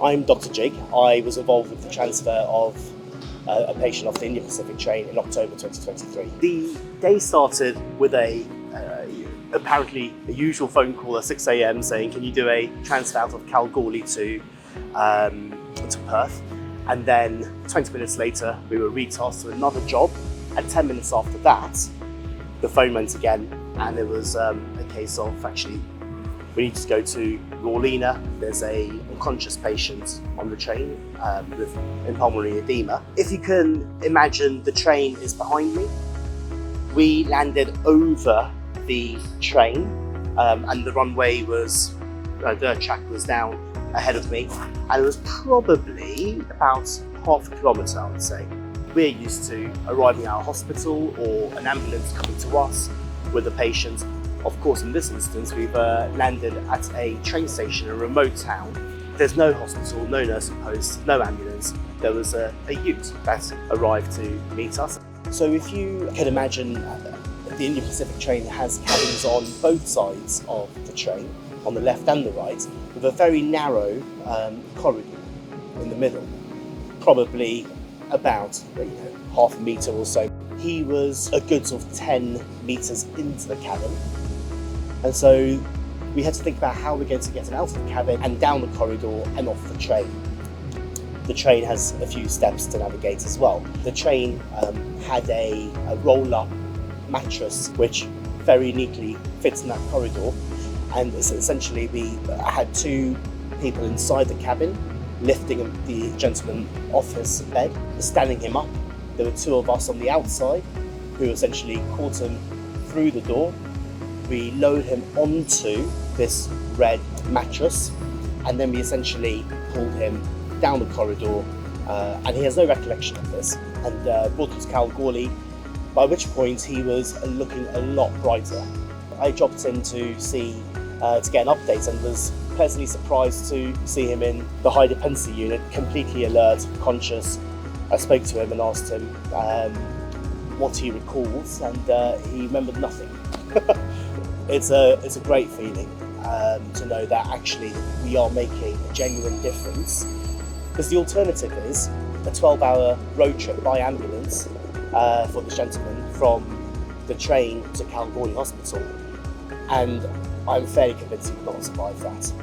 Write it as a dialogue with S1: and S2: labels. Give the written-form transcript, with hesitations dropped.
S1: I'm Dr. Jig. I was involved with the transfer of a patient off the Indian Pacific train in October 2023. The day started with apparently a usual phone call at 6 a.m. saying, can you do a transfer out of Kalgoorlie to Perth? And then 20 minutes later, we were retasked to another job. And 10 minutes after that, the phone went again, and it was a case of actually, we need to go to Rawlina. There's a unconscious patient on the train with pulmonary edema. If you can imagine, the train is behind me. We landed over the train, and the runway was, the track was down ahead of me, and it was probably about half a kilometre, I would say. We're used to arriving at a hospital or an ambulance coming to us with a patient. Of course, in this instance, we've landed at a train station in a remote town. There's no hospital, no nursing post, no ambulance. There was a ute that arrived to meet us. So if you can imagine, the Indian Pacific train has cabins on both sides of the train, on the left and the right, with a very narrow corridor in the middle, probably about half a metre or so. He was a good sort of 10 metres into the cabin. And so we had to think about how we're going to get him out of the cabin and down the corridor and off the train. The train has a few steps to navigate as well. The train had a roll-up mattress which very neatly fits in that corridor. And essentially we had two people inside the cabin lifting the gentleman off his bed, standing him up. There were two of us on the outside who essentially caught him through the door. We lowered him onto this red mattress, and then we essentially pulled him down the corridor, and he has no recollection of this, and brought him to Kalgoorlie, by which point he was looking a lot brighter. I dropped in to see, to get an update, and was pleasantly surprised to see him in the high dependency unit, completely alert, conscious. I spoke to him and asked him what he recalls, and he remembered nothing. It's a great feeling to know that actually we are making a genuine difference, because the alternative is a 12-hour road trip by ambulance for this gentleman from the train to Kalgoorlie Hospital, and I'm fairly convinced he will not survive that.